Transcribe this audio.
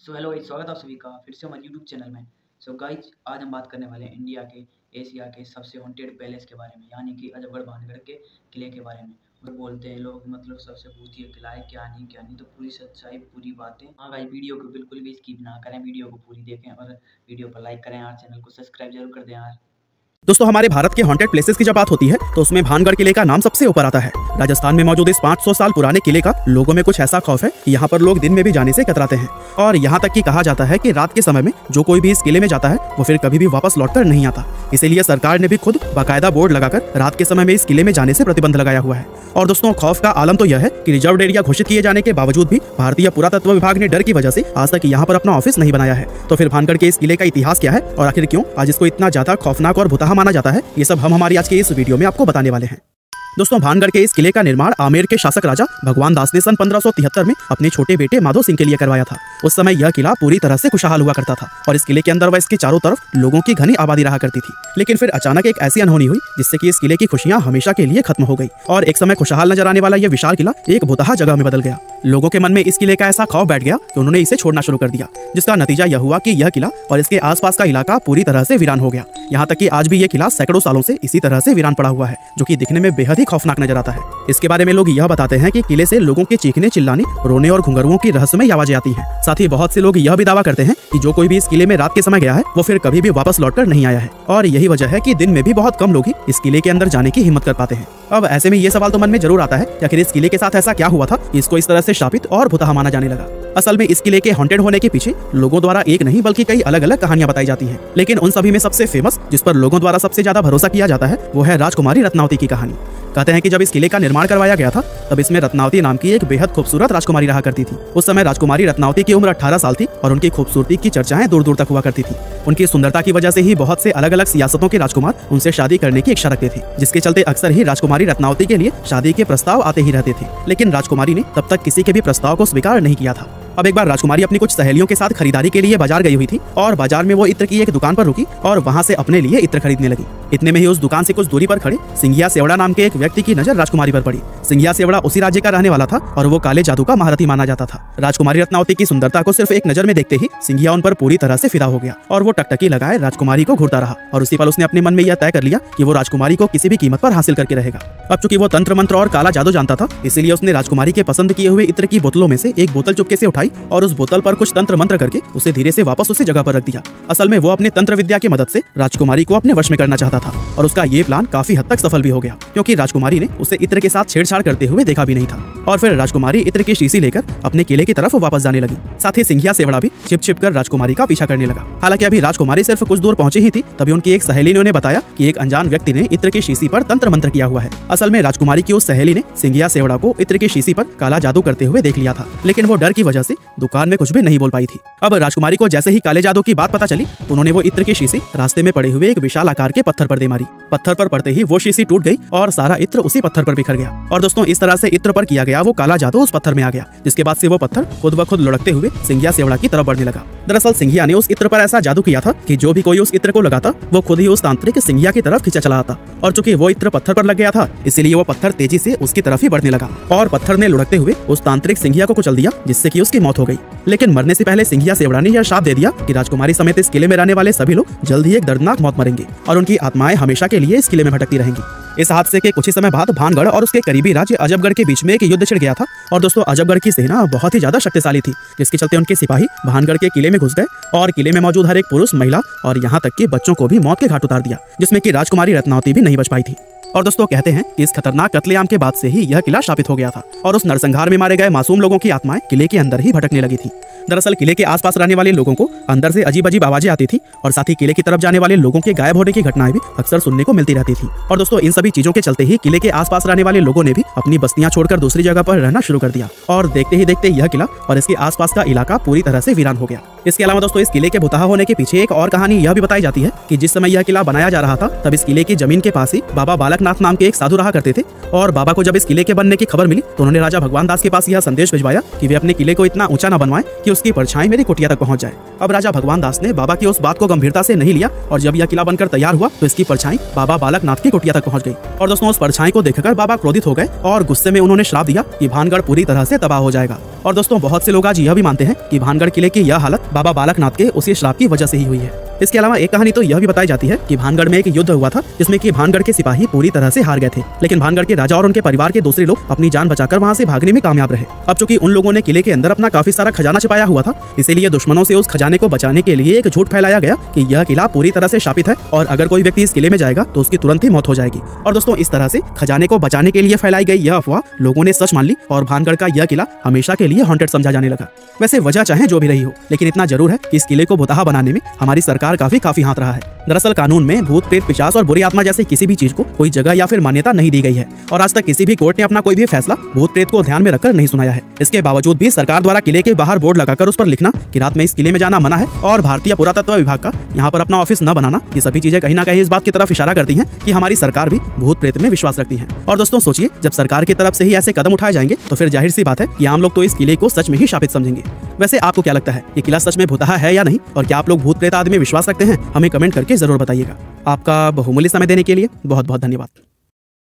Hello guys, स्वागत है आप सभी का फिर से हमारे यूट्यूब चैनल में। गाइस, आज हम बात करने वाले हैं इंडिया के एशिया के सबसे हॉन्टेड पैलेस के बारे में, यानी कि अजबगढ़ भानगढ़ के किले के बारे में। और बोलते हैं लोग मतलब सबसे भूतिया किला है, क्या नहीं तो पूरी सच्चाई पूरी बातें। हाँ गाइस, वीडियो को बिल्कुल भी स्किप ना करें, वीडियो को पूरी देखें और वीडियो पर लाइक करें यार, चैनल को सब्सक्राइब जरूर कर दें यार। दोस्तों, हमारे भारत के हॉन्टेड प्लेसेस की जब बात होती है तो उसमें भानगढ़ किले का नाम सबसे ऊपर आता है। राजस्थान में मौजूद इस 500 साल पुराने किले का लोगों में कुछ ऐसा खौफ है कि यहाँ पर लोग दिन में भी जाने से कतराते हैं। और यहाँ तक कि कहा जाता है कि रात के समय में जो कोई भी इस किले में जाता है वो फिर कभी भी वापस लौटकर नहीं आता। इसीलिए सरकार ने भी खुद बाकायदा बोर्ड लगाकर रात के समय में इस किले में जाने से प्रतिबंध लगाया हुआ है। और दोस्तों, खौफ का आलम तो यह है कि रिजर्व एरिया घोषित किए जाने के बावजूद भी भारतीय पुरातत्व विभाग ने डर की वजह से आज तक यहाँ पर अपना ऑफिस नहीं बनाया है। तो फिर भानगढ़ के इस किले का इतिहास क्या है और आखिर क्यों आज इसको इतना ज्यादा खौफनाक और भुतहा माना जाता है, ये सब हम हमारी आज के इस वीडियो में आपको बताने वाले हैं। दोस्तों, भानगढ़ के इस किले का निर्माण आमेर के शासक राजा भगवान दास ने सन 1573 में अपने छोटे बेटे माधो सिंह के लिए करवाया था। उस समय यह किला पूरी तरह से खुशहाल हुआ करता था और इस किले के अंदर व इसके चारों तरफ लोगों की घनी आबादी रहा करती थी। लेकिन फिर अचानक एक ऐसी अनहोनी हुई जिससे कि इस किले की खुशियां हमेशा के लिए खत्म हो गई और एक समय खुशहाल नजर आने वाला यह विशाल किला एक भुतहा जगह में बदल गया। लोगों के मन में इस किले का ऐसा खौफ बैठ गया कि उन्होंने इसे छोड़ना शुरू कर दिया, जिसका नतीजा यह हुआ कि यह किला और इसके आसपास का इलाका पूरी तरह से वीरान हो गया। यहाँ तक कि आज भी यह किला सैकड़ों सालों से इसी तरह से वीरान पड़ा हुआ है, जो कि दिखने में बेहद ही खौफनाक नजर आता है। इसके बारे में लोग यह बताते हैं कि किले से लोगों के चीखने, चिल्लाने, रोने और घुंघरुओं की रहस्यमय आवाजें आती हैं। साथ ही बहुत से लोग यह भी दावा करते हैं कि जो कोई भी इस किले में रात के समय गया है वो फिर कभी भी वापस लौटकर नहीं आया है। और यही वजह है कि दिन में भी बहुत कम लोग ही इस किले के अंदर जाने की हिम्मत कर पाते हैं। अब ऐसे में ये सवाल तो मन में जरूर आता है कि आखिर इस किले के साथ ऐसा क्या हुआ था इसको इस तरह से शापित और भुतहा माना जाने लगा। असल में इस किले के हॉन्टेड होने के पीछे लोगों द्वारा एक नहीं बल्कि कई अलग अलग कहानियां बताई जाती हैं। लेकिन उन सभी में सबसे फेमस, जिस पर लोगों द्वारा सबसे ज्यादा भरोसा किया जाता है, वो है राजकुमारी रत्नावती की कहानी। कहते हैं कि जब इस किले का निर्माण करवाया गया था तब इसमें रत्नावती नाम की एक बेहद खूबसूरत राजकुमारी रहा करती थी। उस समय राजकुमारी रत्नावती की उम्र 18 साल थी और उनकी खूबसूरती की चर्चाएं दूर दूर तक हुआ करती थी। उनकी सुंदरता की वजह से ही बहुत से अलग अलग सियासतों के राजकुमार उनसे शादी करने की इच्छा रखते थे, जिसके चलते अक्सर ही राजकुमारी रत्नावती के लिए शादी के प्रस्ताव आते ही रहते थे। लेकिन राजकुमारी ने तब तक किसी के भी प्रस्ताव को स्वीकार नहीं किया था। अब एक बार राजकुमारी अपनी कुछ सहेलियों के साथ खरीदारी के लिए बाजार गई हुई थी और बाजार में वो इत्र की एक दुकान पर रुकी और वहां से अपने लिए इत्र खरीदने लगी। इतने में ही उस दुकान से कुछ दूरी पर खड़े सिंघिया सेवड़ा नाम के एक व्यक्ति की नजर राजकुमारी पर पड़ी। सिंघिया सेवड़ा उसी राज्य का रहने वाला था और वो काले जादू का महारथी माना जाता था। राजकुमारी रत्नावती की सुंदरता को सिर्फ एक नजर में देखते ही सिंघिया उन पर पूरी तरह से फिदा हो गया और वो टकटकी लगाए राजकुमारी को घूरता रहा। और उसी पल उसने अपने मन में यह तय कर लिया कि वो राजकुमारी को किसी भी कीमत पर हासिल करके रहेगा। अब चूंकि वो तंत्र मंत्र और काला जादू जानता था, इसीलिए उसने राजकुमारी के पसंद किए हुए इत्र की बोतलों में से एक बोतल चुपके से उठाई और उस बोतल पर कुछ तंत्र मंत्र करके उसे धीरे से वापस उसी जगह पर रख दिया। असल में वो अपने तंत्र विद्या की मदद से राजकुमारी को अपने वश में करना चाहता था और उसका ये प्लान काफी हद तक सफल भी हो गया, क्योंकि राजकुमारी ने उसे इत्र के साथ छेड़छाड़ करते हुए देखा भी नहीं था। और फिर राजकुमारी इत्र की शीशी लेकर अपने किले की तरफ वापस जाने लगी। साथ ही सिंघिया सेवड़ा भी छिप छिप कर राजकुमारी का पीछा करने लगा। हालांकि अभी राजकुमारी सिर्फ कुछ दूर पहुंची ही थी, तभी उनकी एक सहेली ने उन्हें बताया कि एक अनजान व्यक्ति ने इत्र की शीशी पर तंत्र मंत्र किया हुआ है। असल में राजकुमारी की उस सहेली ने सिंघिया सेवड़ा को इत्र की शीशी पर काला जादू करते हुए देख लिया था, लेकिन वो डर की वजह से दुकान में कुछ भी नहीं बोल पाई थी। अब राजकुमारी को जैसे ही काले जादू की बात पता चली, उन्होंने वो इत्र की शीशी रास्ते में पड़े हुए एक विशाल आकार के पत्थर पर दे मारी। पत्थर पर पड़ते ही वो शीशी टूट गई और सारा इत्र उसी पत्थर पर बिखर गया। और दोस्तों, इस तरह से इत्र पर किया गया वो काला जादू उस पत्थर में आ गया, जिसके बाद से वो पत्थर खुद ब खुद लुढ़कते हुए सिंघिया सेवड़ा की तरफ बढ़ने लगा। दरअसल सिंघिया ने उस इत्र पर ऐसा जादू किया था कि जो भी कोई उस इत्र को लगाता वो खुद ही उस तांत्रिक सिंघिया की तरफ खींचा चला आता। और चूंकि वो इत्र पत्थर पर लग गया था, इसीलिए वो पत्थर तेजी से उसकी तरफ ही बढ़ने लगा और पत्थर ने लुढ़कते हुए उस तांत्रिक सिंघिया को कुचल दिया, जिससे कि उसकी मौत हो गई। लेकिन मरने से पहले सिंघिया सेवड़ा ने यह शाप दे दिया कि राजकुमारी समेत इस किले में रहने वाले सभी लोग जल्द ही एक दर्दनाक मौत मरेंगे और उनकी आत्माएं हमेशा के लिए इस किले में भटकती रहेंगी। इस हादसे के कुछ ही समय बाद भानगढ़ और उसके करीबी राज्य अजबगढ़ के बीच में एक युद्ध छिड़ गया था। और दोस्तों, अजबगढ़ की सेना बहुत ही ज्यादा शक्तिशाली थी, जिसके चलते उनके सिपाही भानगढ़ के किले में घुस गए और किले में मौजूद हर एक पुरुष, महिला और यहाँ तक कि बच्चों को भी मौत के घाट उतार दिया, जिसमें कि राजकुमारी रत्नावती भी नहीं बच पाई थी। और दोस्तों, कहते हैं कि इस खतरनाक कत्लेआम के बाद से ही यह किला शापित हो गया था और उस नरसंहार में मारे गए मासूम लोगों की आत्माएं किले के अंदर ही भटकने लगी थी। दरअसल किले के आसपास रहने वाले लोगों को अंदर से अजीब अजीब आवाजें आती थी और साथ ही किले की तरफ जाने वाले लोगों के गायब होने की घटनाएं भी अक्सर सुनने को मिलती रहती थी। और दोस्तों, इन सभी चीजों के चलते ही किले के आसपास रहने वाले लोगों ने भी अपनी बस्तियां छोड़कर दूसरी जगह पर रहना शुरू कर दिया और देखते ही देखते यह किला और इसके आसपास का इलाका पूरी तरह से वीरान हो गया। इसके अलावा दोस्तों इस किले के भुतहा होने के पीछे एक और कहानी यह भी बताई जाती है कि जिस समय यह किला बनाया जा रहा था तब इस किले की जमीन के पास ही बाबा बालकनाथ नाम के एक साधु रहा करते थे। और बाबा को जब इस किले के बनने की खबर मिली तो उन्होंने राजा भगवान दास के पास यह संदेश भिजवाया कि वे अपने किले को इतना ऊंचा न बनवाएं कि उसकी परछाई मेरी कुटिया तक पहुंच जाए। अब राजा भगवान दास ने बाबा की उस बात को गंभीरता से नहीं लिया और जब यह किला बनकर तैयार हुआ तो इसकी परछाई बाबा बालकनाथ की कुटिया तक पहुंच गई। और दोस्तों उस परछाई को देखकर बाबा क्रोधित हो गए और गुस्से में उन्होंने श्राप दिया कि भानगढ़ पूरी तरह से तबाह हो जाएगा। और दोस्तों बहुत से लोग आज यह भी मानते हैं कि भानगढ़ किले की यह हालत बाबा बालकनाथ के उसी श्राप की वजह से ही हुई है। इसके अलावा एक कहानी तो यह भी बताई जाती है कि भानगढ़ में एक युद्ध हुआ था जिसमें कि भानगढ़ के सिपाही पूरी तरह से हार गए थे, लेकिन भानगढ़ के राजा और उनके परिवार के दूसरे लोग अपनी जान बचाकर वहां से भागने में कामयाब रहे। अब चूंकि उन लोगों ने किले के अंदर अपना काफी सारा खजाना छिपाया हुआ था, इसीलिए दुश्मनों से उस खजाने को बचाने के लिए एक झूठ फैलाया गया कि यह किला पूरी तरह से शापित है और अगर कोई व्यक्ति इस किले में जाएगा तो उसकी तुरंत ही मौत हो जाएगी। और दोस्तों इस तरह से खजाने को बचाने के लिए फैलाई गई यह अफवाह लोगों ने सच मान ली और भानगढ़ का यह किला हमेशा के लिए हॉन्टेड समझा जाने लगा। वैसे वजह चाहे जो भी रही हो, लेकिन इतना जरूर है कि इस किले को भुतहा बनाने में हमारी सरकार काफी हाथ रहा है। दरअसल कानून में भूत प्रेत पिशाच और बुरी आत्मा जैसी किसी भी चीज को कोई जगह या फिर मान्यता नहीं दी गई है और आज तक किसी भी कोर्ट ने अपना कोई भी फैसला भूत प्रेत को ध्यान में रखकर नहीं सुनाया है। इसके बावजूद भी सरकार द्वारा किले के बाहर बोर्ड लगाकर उस पर लिखना कि रात में इस किले में जाना मना है और भारतीय पुरातत्व विभाग का यहाँ पर अपना ऑफिस न बनाना, ये सभी चीजें कहीं ना कहीं इस बात की तरफ इशारा करती हैं कि हमारी सरकार भी भूत प्रेत में विश्वास रखती है। और दोस्तों सोचिए, जब सरकार की तरफ से ही ऐसे कदम उठाए जाएंगे तो फिर जाहिर सी बात है कि आम लोग तो इस किले को सच में ही शापित समझेंगे। वैसे आपको क्या लगता है, ये किला सच में भुतहा है या नहीं, और क्या आप लोग भूत प्रेत आदि में विश्वास रखते हैं? हमें कमेंट करके जरूर बताइएगा। आपका बहुमूल्य समय देने के लिए बहुत बहुत धन्यवाद।